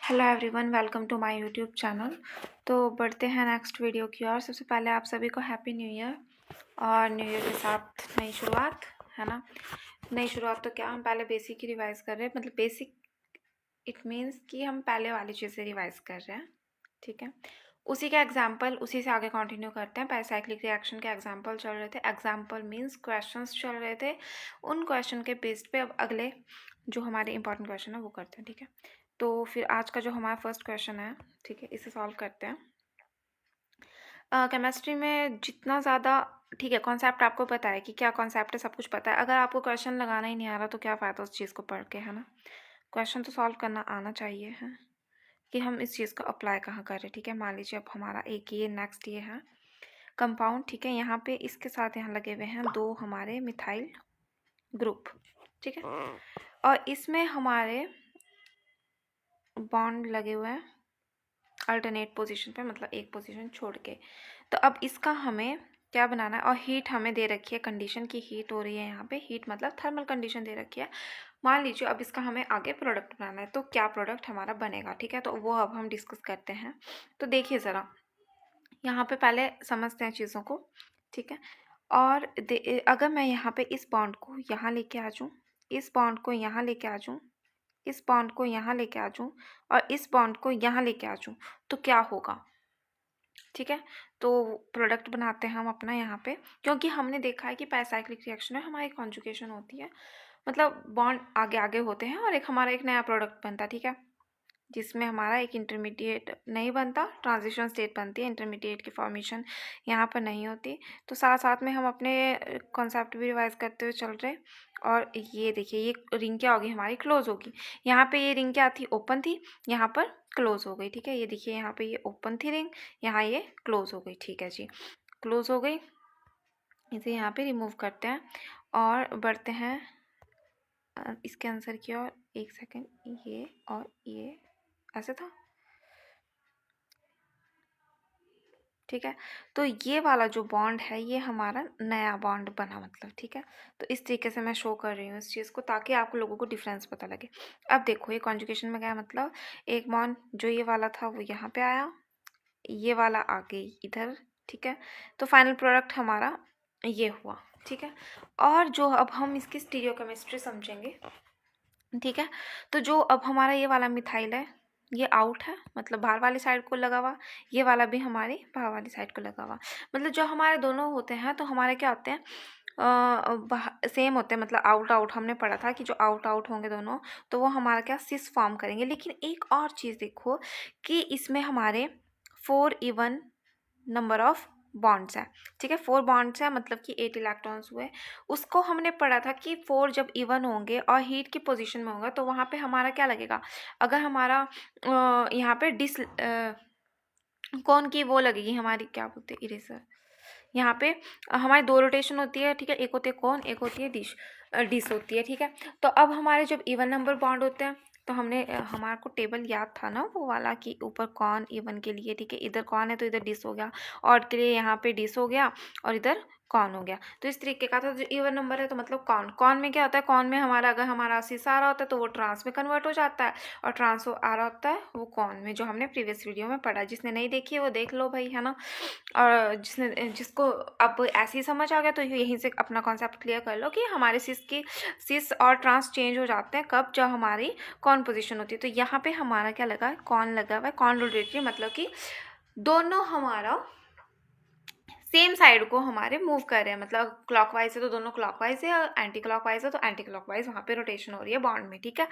Hello everyone, welcome to my YouTube channel. तो बढ़ते हैं नेक्स्ट वीडियो की ओर। सबसे पहले आप सभी को हैप्पी न्यू ईयर और न्यू ईयर के साथ नई शुरुआत, है ना। नई शुरुआत तो क्या, हम पहले बेसिक ही रिवाइज कर रहे हैं। मतलब बेसिक इट मीन्स कि हम पहले वाली चीज़ें रिवाइज कर रहे हैं, ठीक है। उसी का एग्जाम्पल उसी से आगे कंटिन्यू करते हैं। पहले साइक्लिक रिएक्शन के एग्जाम्पल चल रहे थे। एग्जाम्पल मीन्स क्वेश्चंस चल रहे थे। उन क्वेश्चन के बेस्ड पे अब अगले जो हमारे इंपॉर्टेंट क्वेश्चन है वो करते हैं, ठीक है। तो फिर आज का जो हमारा फर्स्ट क्वेश्चन है, ठीक है, इसे सॉल्व करते हैं। केमिस्ट्री में जितना ज़्यादा, ठीक है, कॉन्सेप्ट आपको पता है कि क्या कॉन्सेप्ट है, सब कुछ पता है। अगर आपको क्वेश्चन लगाना ही नहीं आ रहा तो क्या फ़ायदा उस चीज़ को पढ़ के, है ना। क्वेश्चन तो सॉल्व करना आना चाहिए, है कि हम इस चीज़ को अप्लाई कहाँ करें, ठीक है। मान लीजिए अब हमारा एक ये नेक्स्ट ये है कंपाउंड, ठीक है। यहाँ पे इसके साथ यहाँ लगे हुए हैं दो हमारे मिथाइल ग्रुप, ठीक है। और इसमें हमारे बॉन्ड लगे हुए हैं अल्टरनेट पोजीशन पे, मतलब एक पोजीशन छोड़ के। तो अब इसका हमें क्या बनाना है, और हीट हमें दे रखी है, कंडीशन की हीट हो रही है यहाँ पे। हीट मतलब थर्मल कंडीशन दे रखी है। मान लीजिए अब इसका हमें आगे प्रोडक्ट बनाना है, तो क्या प्रोडक्ट हमारा बनेगा, ठीक है। तो वो अब हम डिस्कस करते हैं। तो देखिए ज़रा, यहाँ पे पहले समझते हैं चीज़ों को, ठीक है। और अगर मैं यहाँ पे इस बॉन्ड को यहाँ लेके आ जाऊँ, इस बॉन्ड को यहाँ लेके आ जाऊँ, इस बॉन्ड को यहाँ लेके आ जाऊँ और इस बॉन्ड को यहाँ लेके आ जाऊँ, तो क्या होगा, ठीक है। तो प्रोडक्ट बनाते हैं हम अपना यहाँ पे, क्योंकि हमने देखा है कि पैरासाइक्लिक रिएक्शन में हमारी कॉन्जुगेशन होती है, मतलब बॉन्ड आगे आगे होते हैं और एक हमारा एक नया प्रोडक्ट बनता है, ठीक है, जिसमें हमारा एक इंटरमीडिएट नहीं बनता, ट्रांजिशन स्टेट बनती है। इंटरमीडिएट की फॉर्मेशन यहाँ पर नहीं होती। तो साथ साथ में हम अपने कॉन्सेप्ट भी रिवाइज करते हुए चल रहे। और ये देखिए, ये रिंग क्या होगी हमारी, क्लोज होगी। यहाँ पे ये रिंग क्या थी, ओपन थी, यहाँ पर क्लोज हो गई, ठीक है। ये देखिए, यहाँ पे ये ओपन थी रिंग, यहाँ ये क्लोज हो गई, ठीक है जी, क्लोज हो गई। इसे यहाँ पे रिमूव करते हैं और बढ़ते हैं इसके आंसर की ओर। एक सेकेंड, ये और ये ऐसे था, ठीक है। तो ये वाला जो बॉन्ड है ये हमारा नया बॉन्ड बना, मतलब, ठीक है। तो इस तरीके से मैं शो कर रही हूँ इस चीज़ को, ताकि आप लोगों को डिफरेंस पता लगे। अब देखो, ये कॉन्जुगेशन में गया, मतलब एक बॉन्ड जो ये वाला था वो यहाँ पे आया, ये वाला आ गई इधर, ठीक है। तो फाइनल प्रोडक्ट हमारा ये हुआ, ठीक है। और जो अब हम इसकी स्टीरियोकेमिस्ट्री समझेंगे, ठीक है। तो जो अब हमारा ये वाला मिथाइल है, ये आउट है, मतलब बाहर वाली साइड को लगा हुआ। ये वाला भी हमारी बाहर वाली साइड को लगा हुआ। मतलब जो हमारे दोनों होते हैं, तो हमारे क्या होते हैं, सेम होते हैं। मतलब आउट आउट हमने पढ़ा था कि जो आउट आउट होंगे दोनों, तो वो हमारा क्या, सिस फॉर्म करेंगे। लेकिन एक और चीज़ देखो कि इसमें हमारे 4 इवन नंबर ऑफ बॉन्ड्स हैं, ठीक है। 4 बॉन्ड्स हैं, मतलब कि 8 इलेक्ट्रॉन्स हुए। उसको हमने पढ़ा था कि 4 जब इवन होंगे और हीट की पोजीशन में होगा, तो वहाँ पे हमारा क्या लगेगा, अगर हमारा यहाँ पे कौन की वो लगेगी हमारी, क्या बोलते हैं, इरेजर। यहाँ पे हमारी 2 रोटेशन होती है, ठीक है। एक होती है कौन, एक होती है डिस होती है, ठीक है। तो अब हमारे जब इवन नंबर बॉन्ड होते हैं, तो हमने हमारे को टेबल याद था ना वो वाला, कि ऊपर कौन इवन के लिए, ठीक है, इधर कौन है तो इधर डिस हो गया, ऑड के लिए यहाँ पे डिस हो गया और इधर कौन हो गया। तो इस तरीके का था। जो इवन नंबर है तो मतलब कौन, कौन में क्या होता है, कौन में हमारा अगर हमारा शीश आ रहा होता है तो वो ट्रांस में कन्वर्ट हो जाता है, और ट्रांस आ रहा होता है वो कौन में, जो हमने प्रीवियस वीडियो में पढ़ा। जिसने नहीं देखी है वो देख लो भाई, है ना। और जिसको अब ऐसे ही समझ आ गया, तो यहीं से अपना कॉन्सेप्ट क्लियर कर लो कि हमारे सिस और ट्रांस चेंज हो जाते हैं कब, जब हमारी कौन पोजीशन होती है। तो यहाँ पे हमारा क्या लगा, कौन लगा हुआ है, कौन रोटेटरी, मतलब कि दोनों हमारा सेम साइड को हमारे मूव कर रहे हैं। मतलब क्लॉकवाइज है तो दोनों क्लॉकवाइज है, और एंटी क्लॉकवाइज है तो एंटी क्लॉकवाइज वहाँ पे रोटेशन हो रही है बॉन्ड में, ठीक है।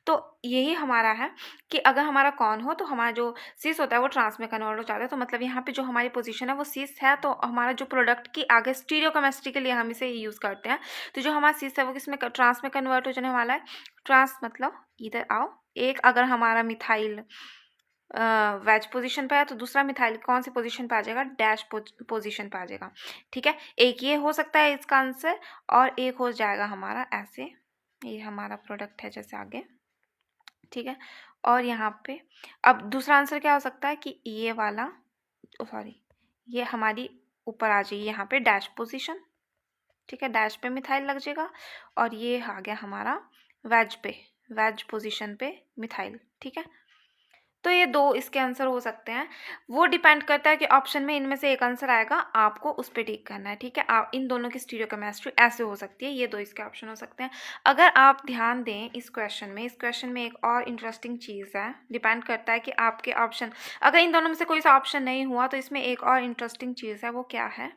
तो यही हमारा है कि अगर हमारा कौन हो तो हमारा जो सिस होता है वो ट्रांस में कन्वर्ट हो जाता है। तो मतलब यहाँ पे जो हमारी पोजीशन है वो सिस है, तो हमारा जो प्रोडक्ट की आगे स्टीरियोकेमिस्ट्री के लिए हम इसे यूज़ करते हैं। तो जो हमारा सिस है वो किसमें, ट्रांस में कन्वर्ट हो जाने वाला है। ट्रांस मतलब इधर आओ, एक अगर हमारा मिथाइल वेज पोजीशन पे है तो दूसरा मिथाइल कौन सी पोजीशन पे आ जाएगा, डैश पोजीशन पे आ जाएगा, ठीक है। एक ये हो सकता है इसका आंसर, और एक हो जाएगा हमारा ऐसे, ये हमारा प्रोडक्ट है जैसे आगे, ठीक है। और यहाँ पे अब दूसरा आंसर क्या हो सकता है कि ये वाला, सॉरी, ये हमारी ऊपर आ जाएगी यहाँ पे डैश पोजीशन, ठीक है। डैश पे मिथाइल लग जाएगा, और ये आ गया हमारा वेज पोजीशन पे मिथाइल, ठीक है। तो ये 2 इसके आंसर हो सकते हैं। वो डिपेंड करता है कि ऑप्शन में इनमें से एक आंसर आएगा, आपको उस पे टिक करना है, ठीक है। आप इन दोनों की स्टीरियोकेमिस्ट्री ऐसे हो सकती है, ये 2 इसके ऑप्शन हो सकते हैं। अगर आप ध्यान दें इस क्वेश्चन में एक और इंटरेस्टिंग चीज़ है, डिपेंड करता है कि आपके ऑप्शन, अगर इन दोनों में से कोई सा ऑप्शन नहीं हुआ तो इसमें एक और इंटरेस्टिंग चीज़ है, वो क्या है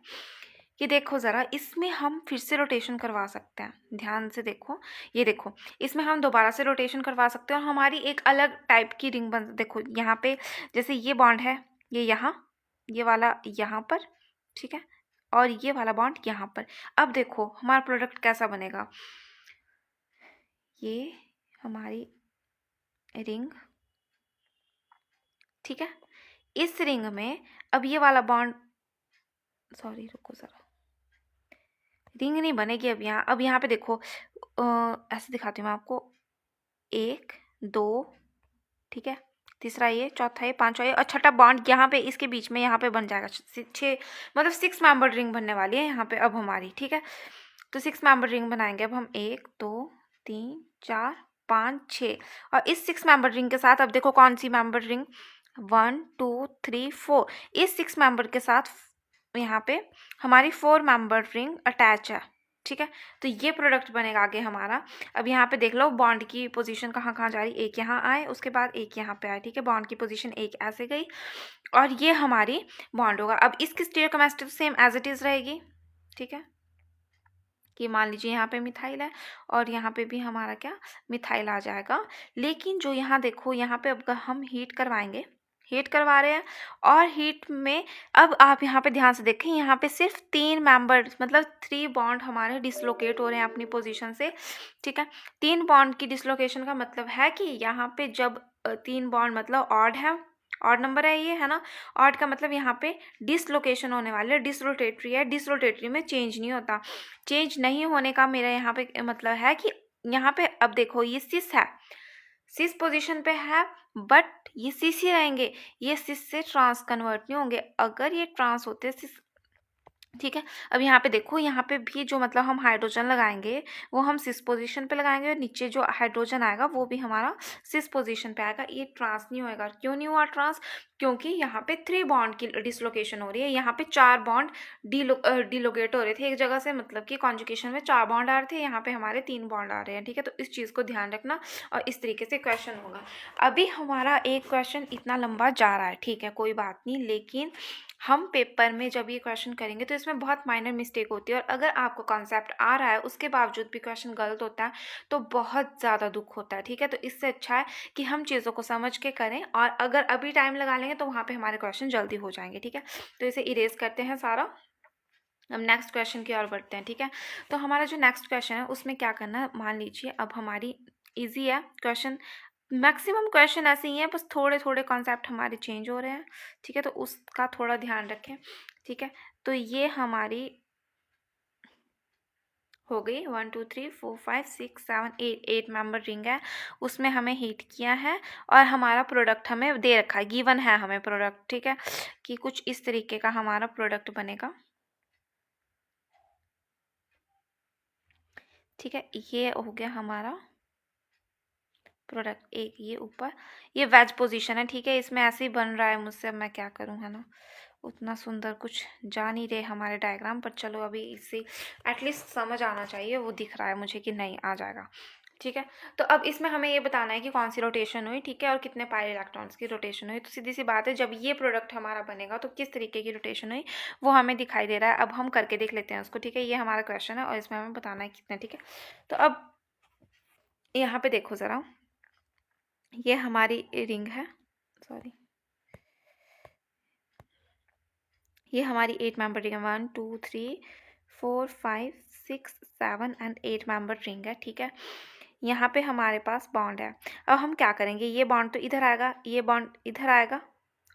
कि देखो ज़रा, इसमें हम फिर से रोटेशन करवा सकते हैं, ध्यान से देखो, ये देखो, इसमें हम दोबारा से रोटेशन करवा सकते हैं और हमारी एक अलग टाइप की रिंग बन, देखो यहाँ पे जैसे ये बॉन्ड है, ये यहाँ, ये वाला यहाँ पर, ठीक है, और ये वाला बॉन्ड यहाँ पर। अब देखो हमारा प्रोडक्ट कैसा बनेगा, ये हमारी रिंग, ठीक है, इस रिंग में अब ये वाला बॉन्ड, सॉरी रुको ज़रा, रिंग नहीं बनेगी अब यहाँ पे देखो, ऐसे दिखाती हूँ मैं आपको, 1 2, ठीक है, तीसरा ये, चौथा ये, पांचवा ये, और छठा बॉन्ड यहाँ पे इसके बीच में यहाँ पे बन जाएगा। 6 मतलब 6 मेंबर रिंग बनने वाली है यहाँ पे अब हमारी, ठीक है। तो 6 मेंबर रिंग बनाएंगे अब हम, 1 2 3 4 5 6, और इस 6 मेंबर रिंग के साथ अब देखो कौन सी मेंबर रिंग, 1 2 3 4, इस 6 मेंबर के साथ यहाँ पे हमारी 4 मेंबर रिंग अटैच है, ठीक है। तो ये प्रोडक्ट बनेगा आगे हमारा। अब यहाँ पे देख लो बॉन्ड की पोजीशन कहाँ कहाँ जा रही, एक यहाँ आए, उसके बाद एक यहाँ पे आए, ठीक है, बॉन्ड की पोजीशन एक ऐसे गई, और ये हमारी बॉन्ड होगा। अब इसकी stereochemistry same as it is रहेगी, ठीक है, कि मान लीजिए यहाँ पे मिथाइल है और यहाँ पे भी हमारा क्या, मिथाइल आ जाएगा। लेकिन जो यहाँ देखो, यहाँ पे अब हम हीट करवाएंगे, हीट करवा रहे हैं, और हीट में अब आप यहाँ पे ध्यान से देखें, यहाँ पे सिर्फ 3 मेंबर मतलब 3 बॉन्ड हमारे डिसलोकेट हो रहे हैं अपनी पोजीशन से, ठीक है। 3 बॉन्ड की डिसलोकेशन का मतलब है कि यहाँ पे जब 3 बॉन्ड मतलब ऑड है, ऑड नंबर है ये, है ना, ऑड का मतलब यहाँ पे डिसलोकेशन होने वाले है, डिसरोटेटरी है, डिसरोटेटरी में चेंज नहीं होता। चेंज नहीं होने का मेरा यहाँ पे मतलब है कि यहाँ पे अब देखो ये सिस है, सिस पोजीशन पे है, बट ये सिस ही रहेंगे, ये सिस से ट्रांस कन्वर्ट नहीं होंगे। अगर ये ट्रांस होते सिस, ठीक है। अब यहाँ पे देखो, यहाँ पे भी जो मतलब हम हाइड्रोजन लगाएंगे वो हम सिस पोजीशन पे लगाएंगे, और नीचे जो हाइड्रोजन आएगा वो भी हमारा सिस पोजीशन पे आएगा। ये ट्रांस नहीं होएगा। क्यों नहीं हुआ ट्रांस? क्योंकि यहाँ पे 3 बॉन्ड की डिसलोकेशन हो रही है, यहाँ पे 4 बॉन्ड डिलोकेट हो रहे थे एक जगह से, मतलब कि कॉन्जुगेशन में 4 बॉन्ड आ रहे थे, यहाँ पे हमारे 3 बॉन्ड आ रहे हैं, ठीक है। तो इस चीज़ को ध्यान रखना, और इस तरीके से क्वेश्चन होगा। अभी हमारा एक क्वेश्चन इतना लंबा जा रहा है, ठीक है, कोई बात नहीं, लेकिन हम पेपर में जब ये क्वेश्चन करेंगे तो इसमें बहुत माइनर मिस्टेक होती है, और अगर आपको कॉन्सेप्ट आ रहा है उसके बावजूद भी क्वेश्चन गलत होता है तो बहुत ज़्यादा दुख होता है, ठीक है। तो इससे अच्छा है कि हम चीज़ों को समझ के करें, और अगर अभी टाइम लगा लेंगे तो वहाँ पे हमारे क्वेश्चन जल्दी हो जाएंगे, ठीक है। तो इसे इरेज करते हैं सारा, हम नेक्स्ट क्वेश्चन की ओर बढ़ते हैं, ठीक है। तो हमारा जो नेक्स्ट क्वेश्चन है उसमें क्या करना है, मान लीजिए अब हमारी ईजी है क्वेश्चन, मैक्सिमम क्वेश्चन ऐसे ही हैं, बस थोड़े थोड़े कॉन्सेप्ट हमारे चेंज हो रहे हैं, ठीक है, तो उसका थोड़ा ध्यान रखें, ठीक है। तो ये हमारी हो गई 1 2 3 4 5 6 7 8 मेंबर रिंग है, उसमें हमें हीट किया है, और हमारा प्रोडक्ट हमें दे रखा है, गिवन है हमें प्रोडक्ट, ठीक है, कि कुछ इस तरीके का हमारा प्रोडक्ट बनेगा, ठीक है। ये हो गया हमारा प्रोडक्ट एक, ये ऊपर ये वेज पोजीशन है, ठीक है, इसमें ऐसे ही बन रहा है मुझसे, अब मैं क्या करूँ, है ना, उतना सुंदर कुछ जा नहीं रहे हमारे डायग्राम पर। चलो अभी इससे एटलीस्ट समझ आना चाहिए, वो दिख रहा है मुझे कि नहीं आ जाएगा, ठीक है। तो अब इसमें हमें ये बताना है कि कौन सी रोटेशन हुई, ठीक है, और कितने पाई इलेक्ट्रॉन्स की रोटेशन हुई। तो सीधी सी बात है, जब ये प्रोडक्ट हमारा बनेगा तो किस तरीके की रोटेशन हुई वो हमें दिखाई दे रहा है। अब हम करके देख लेते हैं उसको, ठीक है, ये हमारा क्वेश्चन है और इसमें हमें बताना है कितना, ठीक है। तो अब यहाँ पे देखो ज़रा, ये हमारी रिंग है, सॉरी, ये हमारी 8 मेंबर रिंग है, 1 2 3 4 5 6 7 एंड 8 मेंबर रिंग है, ठीक है। यहाँ पे हमारे पास बॉन्ड है। अब हम क्या करेंगे, ये बॉन्ड तो इधर आएगा, ये बॉन्ड इधर आएगा,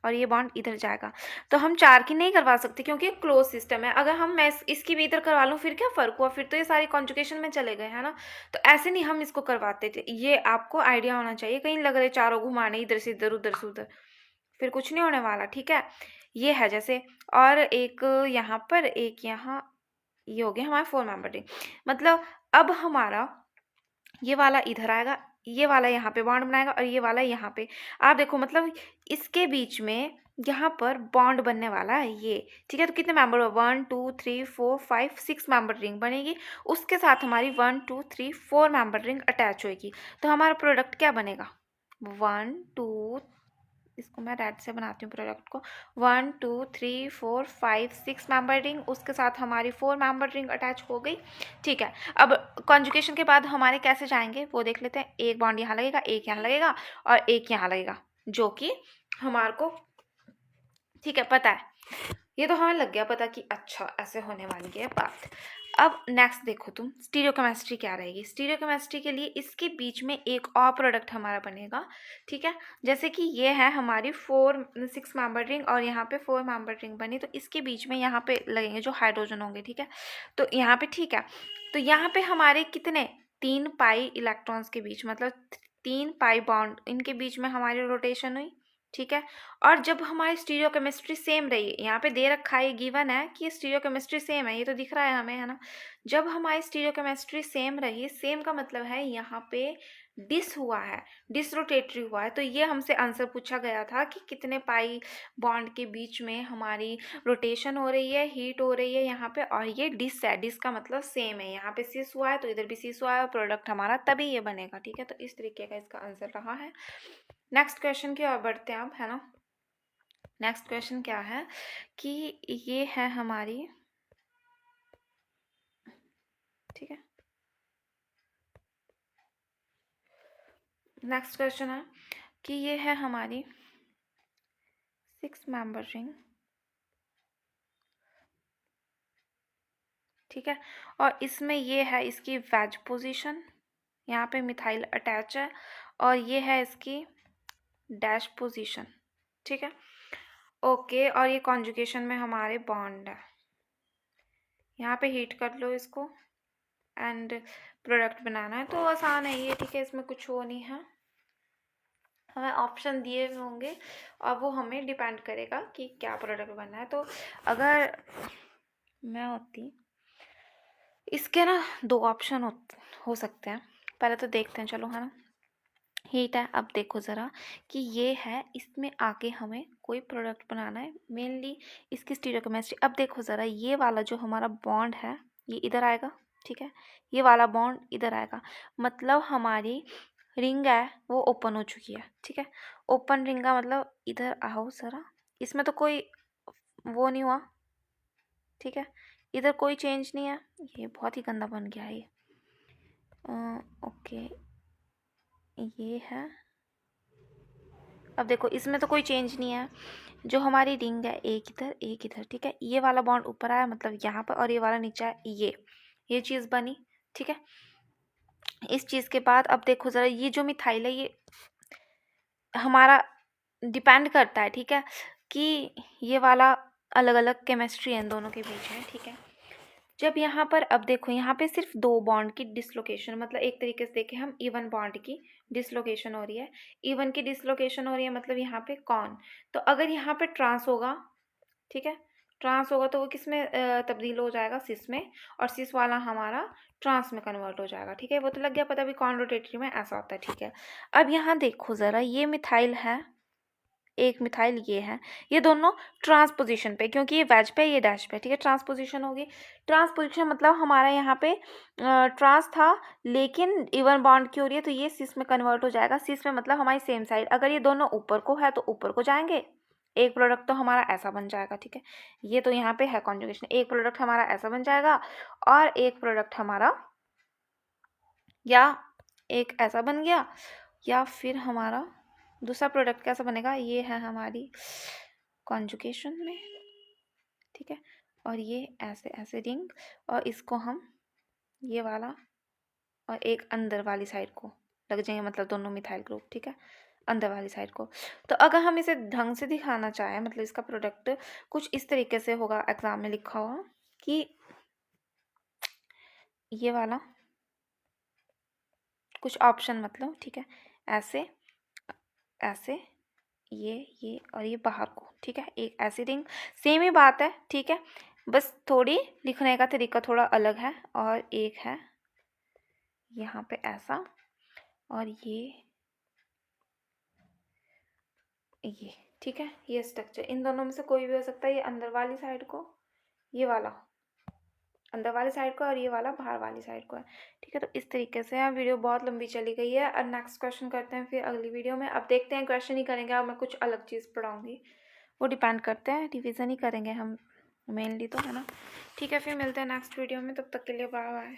और ये बॉन्ड इधर जाएगा। तो हम 4 की नहीं करवा सकते क्योंकि एक क्लोज सिस्टम है। अगर हम मैं इसकी भी इधर करवा लूँ फिर क्या फ़र्क हुआ, फिर तो ये सारी कॉन्जुगेशन में चले गए, है ना। तो ऐसे नहीं हम इसको करवाते थे, ये आपको आइडिया होना चाहिए। कहीं लग रहे चारों घुमाने इधर से इधर, उधर से उधर, फिर कुछ नहीं होने वाला, ठीक है। ये है जैसे, और एक यहाँ पर, एक यहाँ, ये हो गया हमारा 4 मेंबर रिंग। मतलब अब हमारा ये वाला इधर आएगा, ये वाला यहाँ पे बॉन्ड बनाएगा और ये वाला यहाँ पे। आप देखो मतलब इसके बीच में यहाँ पर बॉन्ड बनने वाला है ये, ठीक है। तो कितने मेंबर हुआ, 1 2 3 4 5 6 मेंबर रिंग बनेगी, उसके साथ हमारी 1 2 3 4 मेंबर रिंग अटैच होगी। तो हमारा प्रोडक्ट क्या बनेगा, 1 2, इसको मैं रेड से बनाती हूँ प्रोडक्ट को, 1 2 3 4 5 6 मेंबर रिंग, उसके साथ हमारी 4 मेंबर रिंग अटैच हो गई, ठीक है। अब कॉन्जुगेशन के बाद हमारे कैसे जाएंगे वो देख लेते हैं। एक बॉन्ड यहाँ लगेगा, एक यहाँ लगेगा और एक यहाँ लगेगा, जो कि हमारे को, ठीक है, पता है। ये तो हमें लग गया पता कि अच्छा ऐसे होने वाली है बात। अब नेक्स्ट देखो तुम, स्टीरियोकेमिस्ट्री क्या रहेगी। स्टीरियोकेमिस्ट्री के लिए इसके बीच में एक और प्रोडक्ट हमारा बनेगा, ठीक है। जैसे कि ये है हमारी 6 मेंबर रिंग और यहाँ पे 4 मेंबर रिंग बनी, तो इसके बीच में यहाँ पे लगेंगे जो हाइड्रोजन होंगे, ठीक है। तो यहाँ पे ठीक है, तो यहाँ पे हमारे कितने 3 पाई इलेक्ट्रॉन्स के बीच, मतलब 3 पाई बॉन्ड, इनके बीच में हमारी रोटेशन हुई, ठीक है। और जब हमारी स्टीरियोकेमिस्ट्री सेम रही, यहाँ पे दे रखा है, गिवन है कि स्टीरियोकेमिस्ट्री सेम है, ये तो दिख रहा है हमें, है ना। जब हमारी स्टीरियोकेमिस्ट्री सेम रही, सेम का मतलब है यहाँ पे डिस हुआ है, डिस रोटेटरी हुआ है। तो ये हमसे आंसर पूछा गया था कि कितने पाई बॉन्ड के बीच में हमारी रोटेशन हो रही है, हीट हो रही है यहाँ पे, और ये डिस है, डिस का मतलब सेम है, यहाँ पे सिस हुआ है तो इधर भी सिस हुआ है, प्रोडक्ट हमारा तभी ये बनेगा, ठीक है। तो इस तरीके का इसका आंसर रहा है। नेक्स्ट क्वेश्चन की ओर बढ़ते हैं आप, है ना। नेक्स्ट क्वेश्चन क्या है कि ये है हमारी, ठीक है, नेक्स्ट क्वेश्चन है कि ये है हमारी 6 मेंबर रिंग, ठीक है। और इसमें ये है इसकी वेज पोजीशन, यहाँ पे मिथाइल अटैच है, और ये है इसकी डैश पोजीशन, ठीक है, ओके। और ये कॉन्जुगेशन में हमारे बॉन्ड है, यहाँ पे हीट कर लो इसको एंड प्रोडक्ट बनाना है। तो आसान है ये, ठीक है, इसमें कुछ वो नहीं है, हमें ऑप्शन दिए हुए होंगे और वो हमें डिपेंड करेगा कि क्या प्रोडक्ट बनना है। तो अगर मैं होती, इसके ना 2 ऑप्शन हो सकते हैं, पहले तो देखते हैं, चलो, है ना। हीट है, अब देखो ज़रा कि ये है, इसमें आके हमें कोई प्रोडक्ट बनाना है, मेनली इसकी स्टीरियोकेमिस्ट्री। अब देखो ज़रा, ये वाला जो हमारा बॉन्ड है ये इधर आएगा, ठीक है, ये वाला बॉन्ड इधर आएगा, मतलब हमारी रिंग है वो ओपन हो चुकी है, ठीक है। ओपन रिंग का मतलब इधर आओ ज़रा, इसमें तो कोई वो नहीं हुआ, ठीक है, इधर कोई चेंज नहीं है, ये बहुत ही गंदा बन गया है ये, ओके, ये है। अब देखो इसमें तो कोई चेंज नहीं है, जो हमारी रिंग है एक इधर, ठीक है। ये वाला बॉन्ड ऊपर आया मतलब यहाँ पर, और ये वाला नीचे है, ये चीज़ बनी, ठीक है। इस चीज़ के बाद अब देखो ज़रा, ये जो मिथाइल है ये हमारा डिपेंड करता है, ठीक है, कि ये वाला अलग अलग केमिस्ट्री है इन दोनों के बीच में, ठीक है। जब यहाँ पर अब देखो, यहाँ पे सिर्फ 2 बॉन्ड की डिसलोकेशन, मतलब एक तरीके से देखें हम, इवन बॉन्ड की डिसलोकेशन हो रही है, इवन की डिसलोकेशन हो रही है, मतलब यहाँ पे कौन, तो अगर यहाँ पे ट्रांस होगा, ठीक है, ट्रांस होगा तो वो किस में तब्दील हो जाएगा, सिस में, और सिस वाला हमारा ट्रांस में कन्वर्ट हो जाएगा, ठीक है। वो तो लग गया पता भी, कौन रोटेटरी में ऐसा होता है, ठीक है। अब यहाँ देखो ज़रा, ये मिथाइल है, एक मिथाइल ये है, ये दोनों ट्रांसपोजिशन पे, क्योंकि ये वेज पे ये डैश पे, ठीक है, ट्रांसपोजिशन होगी। ट्रांसपोजिशन मतलब हमारा यहाँ पे ट्रांस था लेकिन इवन बॉन्ड की हो रही है, तो ये सिस में कन्वर्ट हो जाएगा, सिस में मतलब हमारी सेम साइड, अगर ये दोनों ऊपर को है तो ऊपर को जाएंगे, एक प्रोडक्ट तो हमारा ऐसा बन जाएगा, ठीक है। ये तो यहाँ पे है कॉन्जुगेशन, एक प्रोडक्ट हमारा ऐसा बन जाएगा और एक प्रोडक्ट हमारा या एक ऐसा बन गया, या फिर हमारा दूसरा प्रोडक्ट कैसा बनेगा, ये है हमारी कॉन्जुगेशन में, ठीक है। और ये ऐसे ऐसे रिंग, और इसको हम ये वाला और एक अंदर वाली साइड को लग जाएंगे, मतलब दोनों मिथाइल ग्रुप, ठीक है, अंदर वाली साइड को। तो अगर हम इसे ढंग से दिखाना चाहें, मतलब इसका प्रोडक्ट कुछ इस तरीके से होगा, एग्जाम में लिखा हुआ कि ये वाला कुछ ऑप्शन, मतलब ठीक है, ऐसे ऐसे, ये और ये बाहर को, ठीक है, एक ऐसी रिंग, सेम ही बात है, ठीक है, बस थोड़ी लिखने का तरीका थोड़ा अलग है। और एक है यहाँ पे ऐसा, और ये ठीक है, ये स्ट्रक्चर इन दोनों में से कोई भी हो सकता है। ये अंदर वाली साइड को, ये वाला अंदर वाली साइड को, और ये वाला बाहर वाली साइड को है। ठीक है, तो इस तरीके से वीडियो बहुत लंबी चली गई है। और नेक्स्ट क्वेश्चन करते हैं फिर अगली वीडियो में। अब देखते हैं, क्वेश्चन ही करेंगे, अब मैं कुछ अलग चीज़ पढ़ाऊँगी, वो डिपेंड करते हैं, रिविज़न ही करेंगे हम मेनली तो, है ना। ठीक है, फिर मिलते हैं नेक्स्ट वीडियो में, तब तक के लिए बाय बाय।